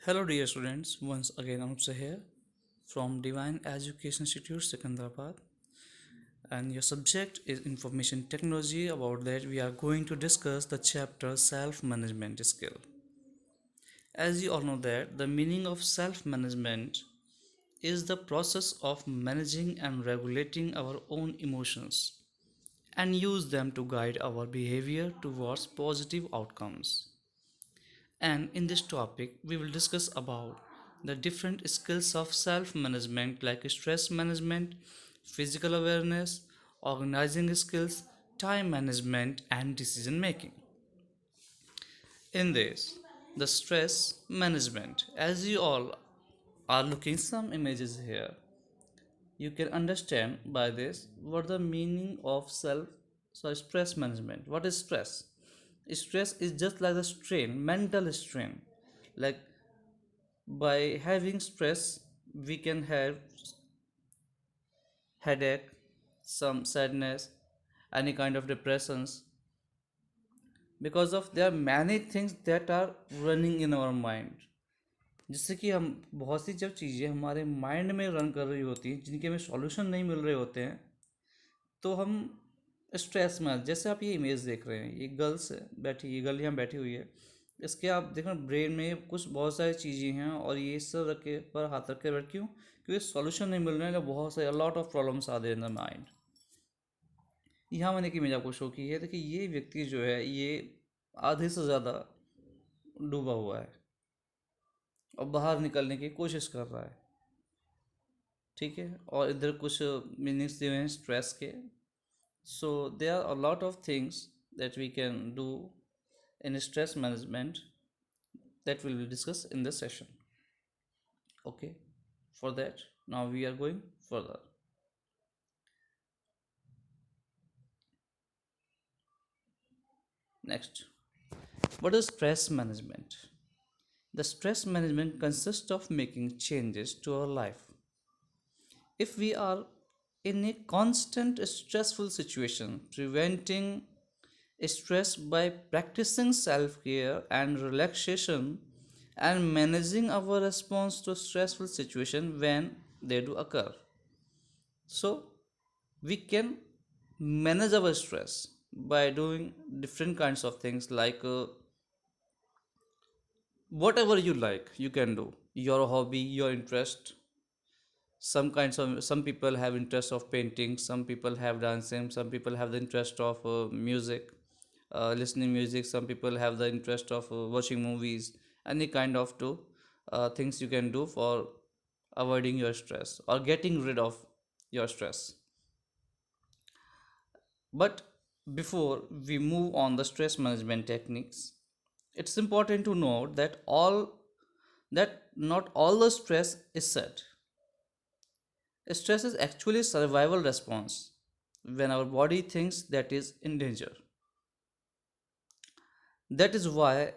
Hello, dear students. Once again, Anup here from Divine Education Institute, Secunderabad, and your subject is information technology. About that, we are going to discuss the chapter self management skill. As you all know, that the meaning of self management is the process of managing and regulating our own emotions and use them to guide our behavior towards positive outcomes. And in this topic, we will discuss about the different skills of self-management like stress management, physical awareness, organizing skills, time management, and decision making. In this, the stress management, as you all are looking some images here, you can understand by this what the meaning of stress management. What is stress? Stress is just like the strain, mental strain. Like by having stress we can have headache, some sadness, any kind of depressions, because of there are many things that are running in our mind. जिससे कि हम बहुत सी जब चीज़ें हमारे mind में run कर रही होती हैं जिनके हमें सॉल्यूशन नहीं मिल रहे होते हैं, तो हम स्ट्रेस में, जैसे आप ये इमेज देख रहे हैं, ये गर्ल्स बैठी, ये गर्ल यहाँ बैठी हुई है, इसके आप देखो ब्रेन में कुछ बहुत सारी चीज़ें हैं और ये सब रख के पर हाथ रख के बैठ, क्यों? क्योंकि सॉल्यूशन नहीं मिल रहे हैं, बहुत सारे लॉट ऑफ प्रॉब्लम्स आ रहे इन द माइंड। यहाँ मैंने एक इमेज आपको शो की है, देखिए ये व्यक्ति जो है ये आधे से ज़्यादा डूबा हुआ है और बाहर निकलने की कोशिश कर रहा है, ठीक है। और इधर कुछ मीनिंग्स दिए हुए हैं स्ट्रेस के। So there are a lot of things that we can do in stress management that we will discuss in this session. Okay, for that now we are going further. Next, what is stress management? The stress management consists of making changes to our life. If we are in a constant stressful situation, preventing stress by practicing self care and relaxation and managing our response to stressful situation when they do occur. So, we can manage our stress by doing different kinds of things like whatever you like, you can do your hobby, your interest. Some people have interest of painting, some people have dancing, some people have the interest of music, listening music, some people have the interest of watching movies, any kind of two things you can do for avoiding your stress or getting rid of your stress. But before we move on the stress management techniques, it's important to note that not all the stress is sad. Stress is actually a survival response when our body thinks that is in danger. That is why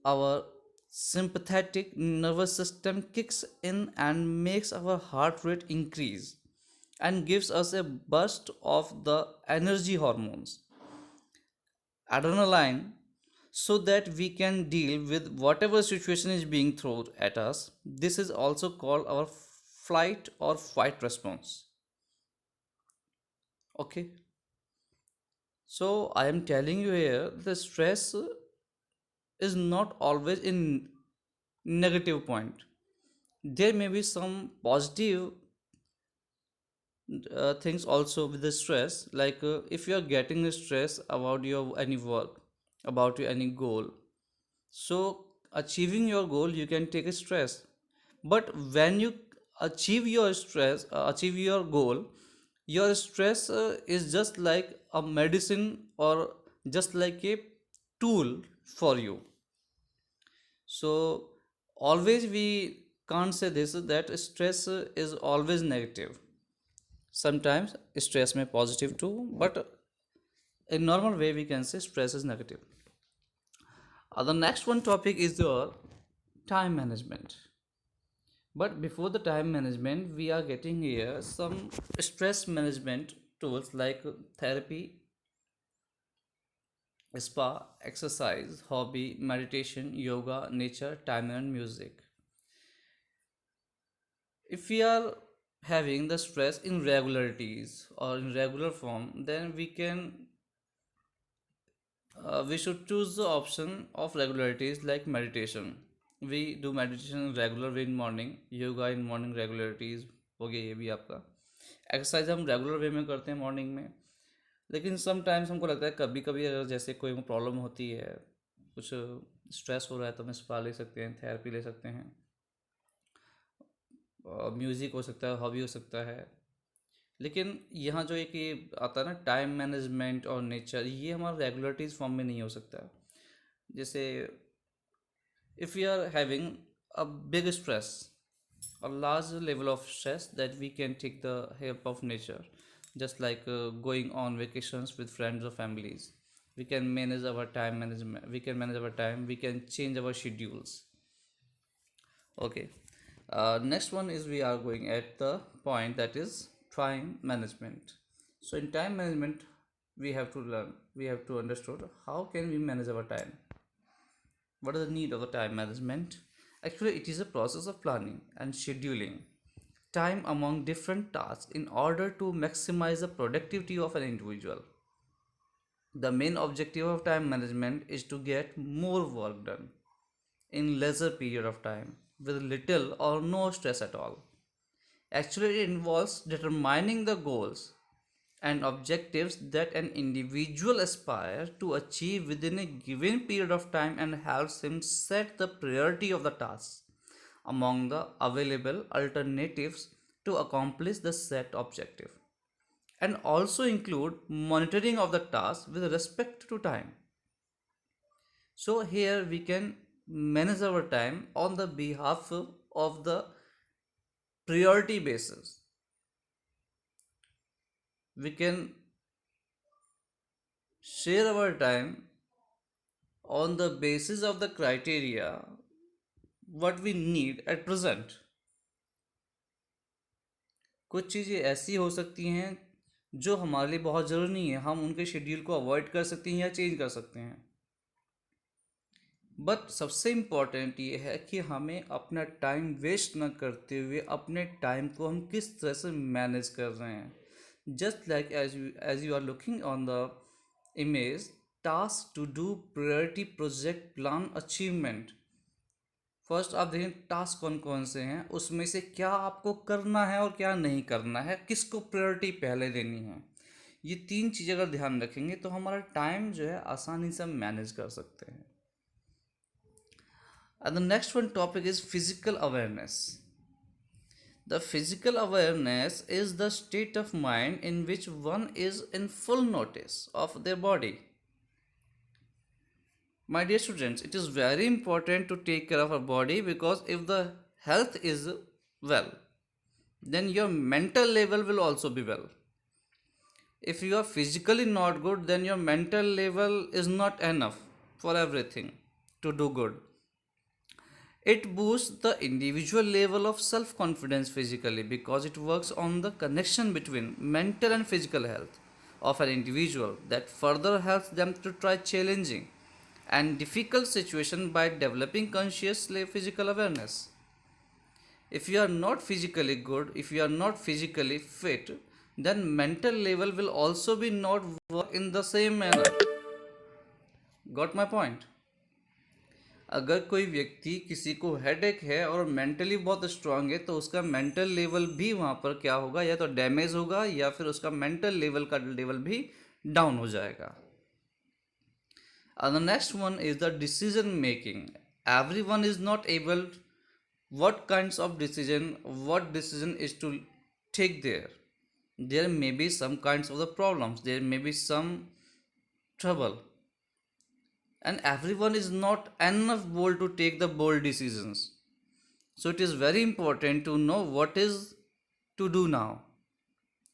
our sympathetic nervous system kicks in and makes our heart rate increase and gives us a burst of the energy hormones, adrenaline, so that we can deal with whatever situation is being thrown at us. This is also called our flight or fight response. Okay, so I am telling you here the stress is not always in negative point. There may be some positive things also with the stress, like if you are getting stress about your any work, about your any goal, so achieving your goal you can take a stress. But when you achieve your goal, your stress is just like a medicine or just like a tool for you. So always we can't say this that stress is always negative. Sometimes stress may positive too, but in normal way we can say stress is negative. The next one topic is the time management. But before the time management, we are getting here some stress management tools like therapy, spa, exercise, hobby, meditation, yoga, nature, time and music. If we are having the stress in regularities or in regular form, then we should choose the option of regularities like meditation. We do meditation in regular way in morning, yoga in morning regularities हो गया ये भी आपका। Exercise हम regular way में करते हैं morning में। लेकिन समटाइम्स हमको लगता है कभी कभी अगर जैसे कोई प्रॉब्लम होती है, कुछ स्ट्रेस हो रहा है, तो हम स्पा ले सकते हैं, थेरेपी ले सकते हैं, म्यूज़िक हो सकता है, हॉबी हो सकता है। लेकिन यहाँ जो एक ये आता है ना टाइम मैनेजमेंट और नेचर, ये हमारा रेगुलरिटीज फॉर्म में नहीं हो सकता। जैसे if we are having a big stress, a large level of stress, that we can take the help of nature, just like going on vacations with friends or families. We can manage our time management, we can manage our time, we can change our schedules. Okay. Next one is we are going at the point that is time management. So in time management, we have to learn, we have to understood how can we manage our time. What is the need of the time management? Actually, it is a process of planning and scheduling time among different tasks in order to maximize the productivity of an individual. The main objective of time management is to get more work done in lesser period of time with little or no stress at all. Actually, it involves determining the goals and objectives that an individual aspires to achieve within a given period of time and helps him set the priority of the tasks among the available alternatives to accomplish the set objective, and also include monitoring of the task with respect to time. So here we can manage our time on the behalf of the priority basis. We can share our time on the basis of the criteria what we need at present. कुछ चीज़ें ऐसी हो सकती हैं जो हमारे लिए बहुत ज़रूरी नहीं है, हम उनके शेड्यूल को अवॉइड कर सकते हैं या चेंज कर सकते हैं। बट सबसे इम्पॉर्टेंट ये है कि हमें अपना टाइम वेस्ट ना करते हुए अपने टाइम को हम किस तरह से मैनेज कर रहे हैं। Just like as you are looking on the image, task to do, priority, project, plan, achievement. First आप देखें टास्क कौन कौन से हैं, उसमें से क्या आपको करना है और क्या नहीं करना है, किसको प्रायोरिटी पहले देनी है। ये तीन चीज़ अगर ध्यान रखेंगे तो हमारा टाइम जो है आसानी से हम मैनेज कर सकते हैं। And the next one topic is physical awareness. The physical awareness is the state of mind in which one is in full notice of their body. My dear students, it is very important to take care of our body, because if the health is well, then your mental level will also be well. If you are physically not good, then your mental level is not enough for everything to do good. It boosts the individual level of self confidence physically, because it works on the connection between mental and physical health of an individual, that further helps them to try challenging and difficult situation by developing conscious physical awareness. If you are not physically good, if you are not physically fit, then mental level will also be not work in the same manner. Got my point? अगर कोई व्यक्ति किसी को headache है और mentally बहुत strong है, तो उसका मेंटल लेवल भी वहाँ पर क्या होगा, या तो डैमेज होगा या फिर उसका मेंटल लेवल का लेवल भी डाउन हो जाएगा। And the next one is the decision making. Everyone is not able what kinds of decision, what decision is to take there. There may be some kinds of the problems, there may be some trouble, and everyone is not enough bold to take the bold decisions. So it is very important to know what is to do now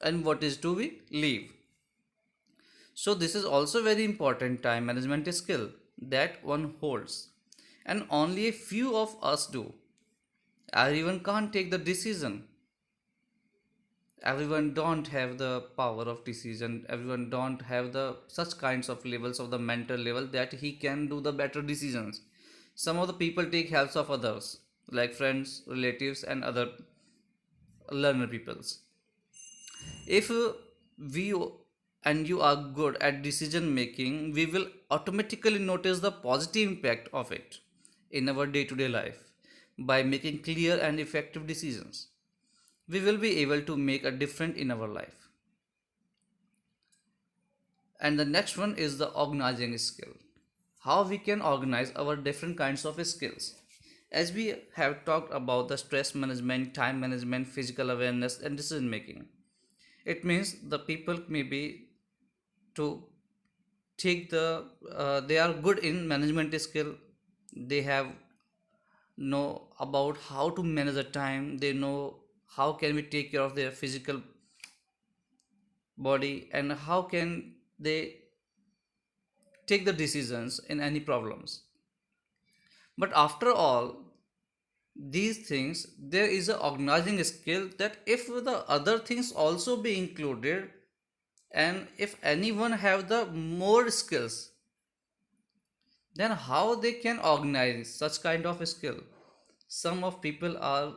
and what is to be leave. So this is also very important time management skill that one holds, and only a few of us do. Everyone can't take the decision. Everyone don't have the power of decision, everyone don't have the such kinds of levels of the mental level that he can do the better decisions. Some of the people take helps of others, like friends, relatives, and other learner peoples. If we and you are good at decision making, we will automatically notice the positive impact of it in our day to day life. By making clear and effective decisions, we will be able to make a difference in our life. And the next one is the organizing skill. How we can organize our different kinds of skills. As we have talked about the stress management, time management, physical awareness, and decision making, it means the people may be to take the they are good in management skill. They have know about how to manage the time. They know how can we take care of their physical body, and how can they take the decisions in any problems. But after all these things, there is a organizing skill that if the other things also be included, and if anyone have the more skills, then how they can organize such kind of skill. Some of people are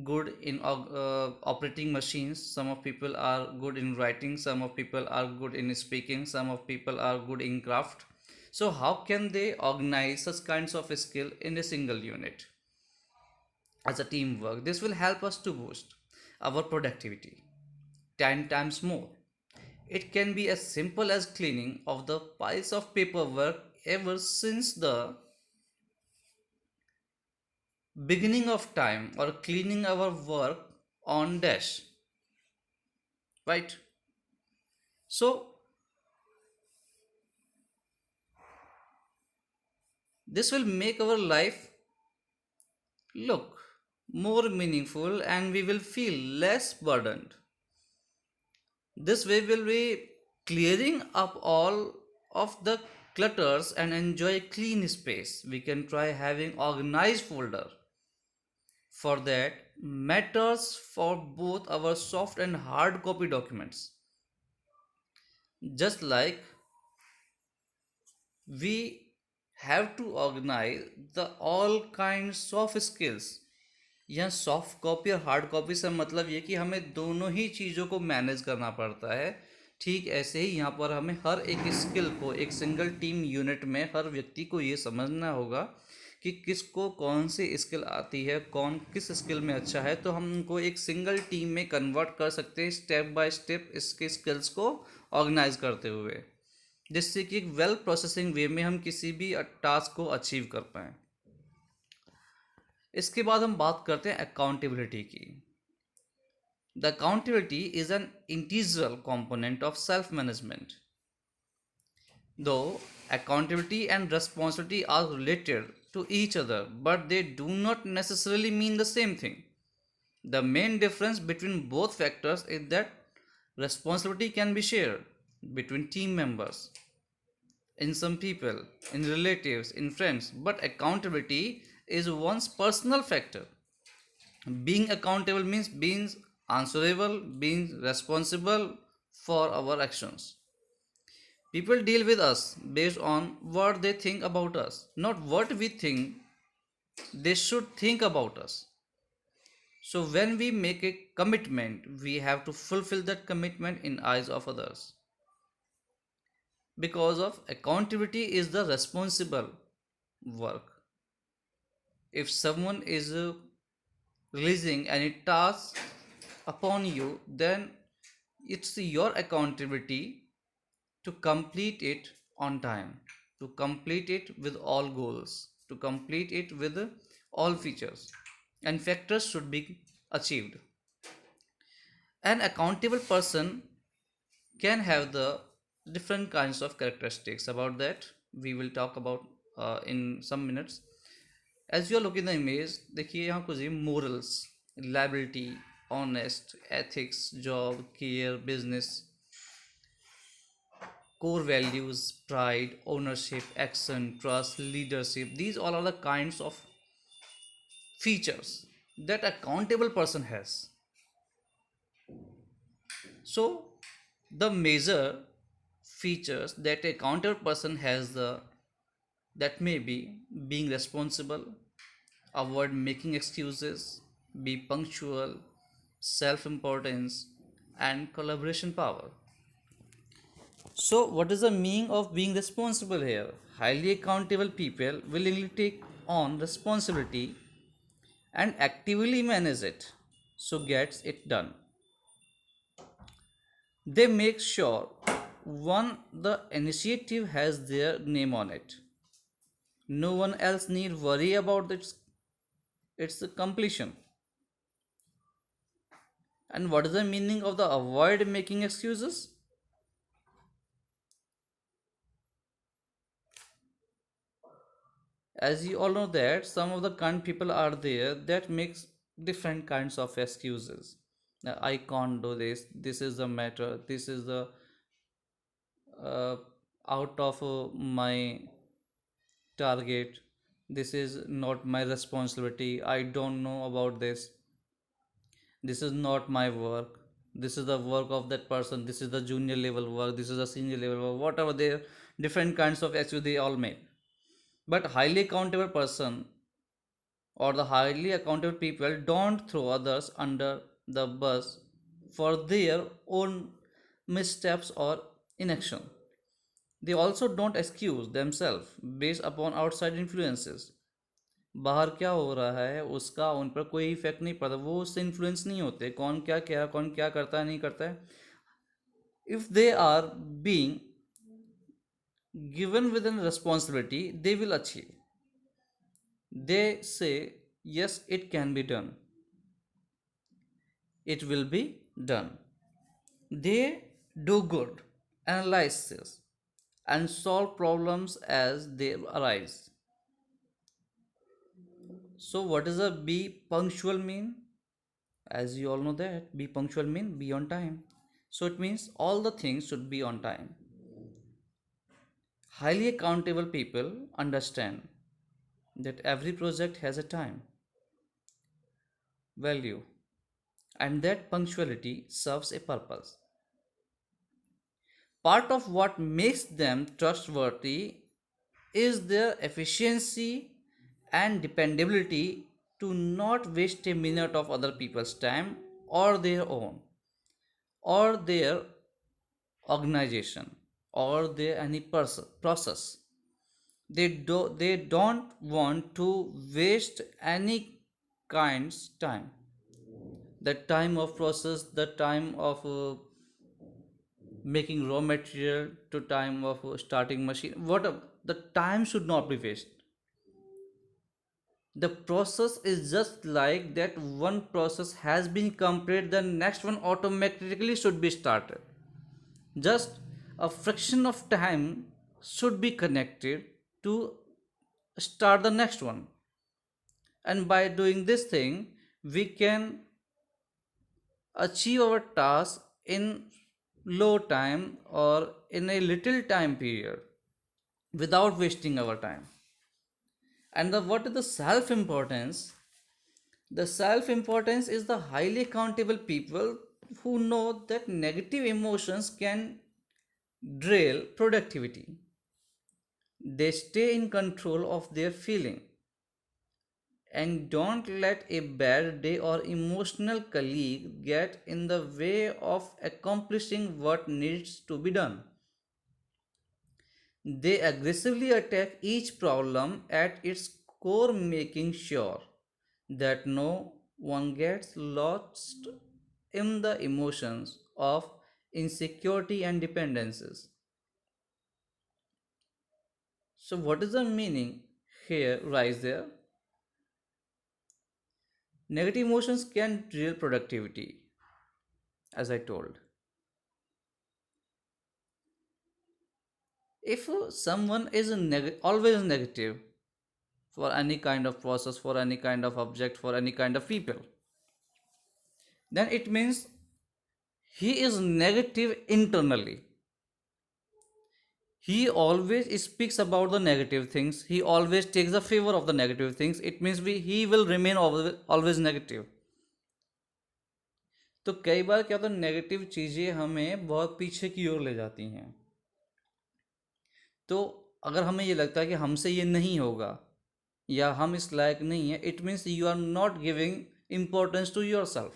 good in operating machines, some of people are good in writing, some of people are good in speaking, some of people are good in craft. So how can they organize such kinds of skill in a single unit as a teamwork? This will help us to boost our productivity 10 times more. It can be as simple as cleaning of the piles of paperwork ever since the beginning of time, or cleaning our work on dash, right? So this will make our life look more meaningful, and we will feel less burdened. This way will be clearing up all of the clutters and enjoy clean space. We can try having organized folder for that matters for both our soft and hard copy documents. Just like we have to organize the all kinds of skills. यहाँ soft copy और hard copy से मतलब ये कि हमें दोनों ही चीज़ों को मैनेज करना पड़ता है। ठीक ऐसे ही यहाँ पर हमें हर एक स्किल को एक सिंगल टीम यूनिट में हर व्यक्ति को ये समझना होगा कि किसको कौन सी स्किल आती है, कौन किस स्किल में अच्छा है, तो हम उनको एक सिंगल टीम में कन्वर्ट कर सकते हैं स्टेप बाय स्टेप इसके स्किल्स को ऑर्गेनाइज करते हुए, जिससे कि एक वेल प्रोसेसिंग वे में हम किसी भी टास्क को अचीव कर पाएँ। इसके बाद हम बात करते हैं अकाउंटेबिलिटी की। The accountability is an integral component of self management. दो accountability and responsibility are related to each other, but they do not necessarily mean the same thing. The main difference between both factors is that responsibility can be shared between team members, in some people, in relatives, in friends, but accountability is one's personal factor. Being accountable means being answerable, being responsible for our actions. People deal with us based on what they think about us, not what we think they should think about us. So when we make a commitment, we have to fulfill that commitment in eyes of others. Because of accountability is the responsible work. If someone is releasing any task upon you, then it's your accountability to complete it on time, to complete it with all goals, to complete it with all features and factors should be achieved. An accountable person can have the different kinds of characteristics. About that we will talk about in some minutes. As you are looking the image, देखिए यहाँ कुछ morals, reliability, honest, ethics, job, care, business, core values, pride, ownership, action, trust, leadership. These all are the kinds of features that accountable person has. So the major features that a counter person has that may be being responsible, avoid making excuses, be punctual, self importance, and collaboration power. So, what is the meaning of being responsible here? Highly accountable people willingly take on responsibility and actively manage it, so gets it done. They make sure one the initiative has their name on it. No one else need worry about its completion. And what is the meaning of the avoid making excuses? As you all know that some of the kind people are there that makes different kinds of excuses. I can't do this is the matter, this is the uh, out of my target, this is not my responsibility, I don't know about this is not my work, this is the work of that person, this is the junior level work, this is the senior level work, whatever their different kinds of excuses they all make. But highly accountable person or the highly accountable people don't throw others under the bus for their own missteps or inaction. They also don't excuse themselves based upon outside influences. बाहर क्या हो रहा है उसका उन पर कोई effect नहीं पड़ता, वो उससे इन्फ्लुएंस नहीं होते, कौन क्या क्या कौन क्या करता है नहीं करता है. If they are being given within responsibility they will achieve. They say yes, it can be done, it will be done. They do good analysis and solve problems as they arise. So, what does a be punctual mean? As you all know that be punctual mean be on time. So it means all the things should be on time. Highly accountable people understand that every project has a time, value, and that punctuality serves a purpose. Part of what makes them trustworthy is their efficiency and dependability to not waste a minute of other people's time or their own or their organization or their any process. They don't want to waste any kind's time, the time of process, the time of making raw material to time of starting machine, whatever the time should not be wasted. The process is just like that, one process has been completed, the next one automatically should be started. Just a fraction of time should be connected to start the next one. And by doing this thing we can achieve our task in low time or in a little time period without wasting our time. And what is the self importance? The self importance is the highly accountable people who know that negative emotions can derail productivity. They stay in control of their feeling and don't let a bad day or emotional colleague get in the way of accomplishing what needs to be done. They aggressively attack each problem at its core, making sure that no one gets lost in the emotions of insecurity and dependencies. So, what is the meaning here, rise there? Negative emotions can derail productivity, as I told. If someone is always negative for any kind of process, for any kind of object, for any kind of people, then it means he is negative internally. He always speaks about the negative things, he always takes the favor of the negative things. It means he will remain always negative. तो कई बार क्या होता है, negative चीज़ें हमें बहुत पीछे की ओर ले जाती हैं। तो अगर हमें ये लगता है कि हमसे ये नहीं होगा या हम इस लायक नहीं है, it means you are not giving importance to yourself.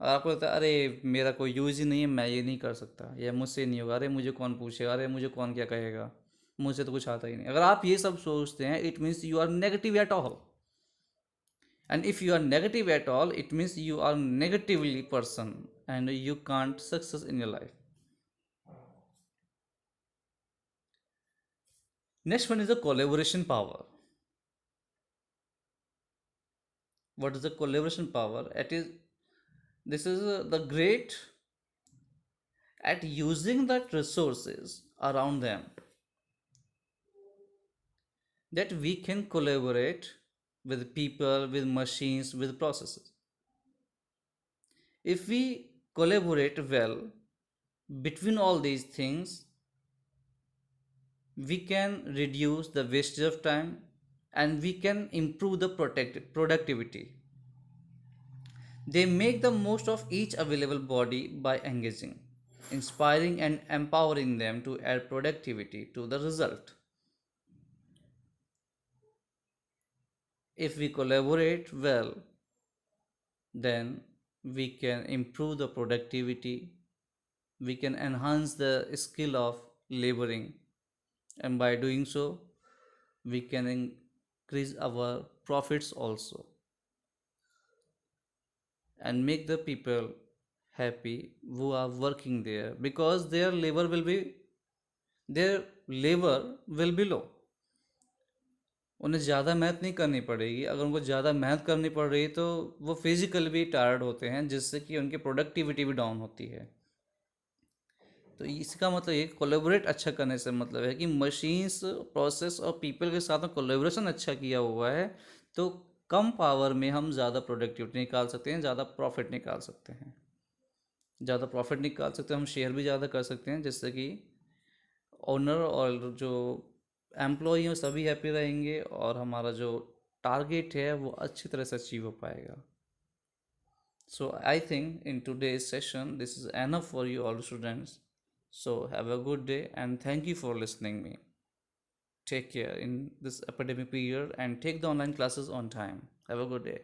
और आपको लगता है अरे मेरा कोई यूज़ ही नहीं है, मैं ये नहीं कर सकता, या मुझसे नहीं होगा, अरे मुझे कौन पूछेगा, अरे मुझे कौन क्या कहेगा, मुझसे तो कुछ आता ही नहीं। अगर आप ये सब सोचते हैं, it means you are negative at all. And if you are negative at all, it means you are negatively person and you can't success in your life. Next one is the collaboration power. What is the collaboration power? It is this is the great at using that resources around them, that we can collaborate with people, with machines, with processes. If we collaborate well between all these things, we can reduce the wastage of time and we can improve the productivity. They make the most of each available body by engaging, inspiring, and empowering them to add productivity to the result. If we collaborate well, then we can improve the productivity, we can enhance the skill of laboring, and by doing so, we can increase our profits also and make the people happy who are working there, because their labor will be low. उन्हें ज़्यादा मेहनत नहीं करनी पड़ेगी। अगर उनको ज़्यादा मेहनत करनी पड़ रही है तो वो फिजिकल भी टायर्ड होते हैं, जिससे कि उनकी प्रोडक्टिविटी भी डाउन होती है। तो इसका मतलब ये कोलेबोरेट अच्छा करने से मतलब है कि मशीन्स, प्रोसेस और पीपल के साथ में कोलेबोरेशन अच्छा किया हुआ है, तो कम पावर में हम ज़्यादा प्रोडक्टिविटी निकाल सकते हैं, ज़्यादा प्रॉफिट निकाल सकते हैं। ज़्यादा प्रॉफिट निकाल सकते हैं, हम शेयर भी ज़्यादा कर सकते हैं, जिससे कि ओनर और जो एम्प्लॉई हैं सभी हैप्पी रहेंगे और हमारा जो टारगेट है वो अच्छी तरह से अचीव हो पाएगा। So I think in today's session this is enough for you all students. So have a good day and thank you for listening me. Take care in this academic period and take the online classes on time. Have a good day.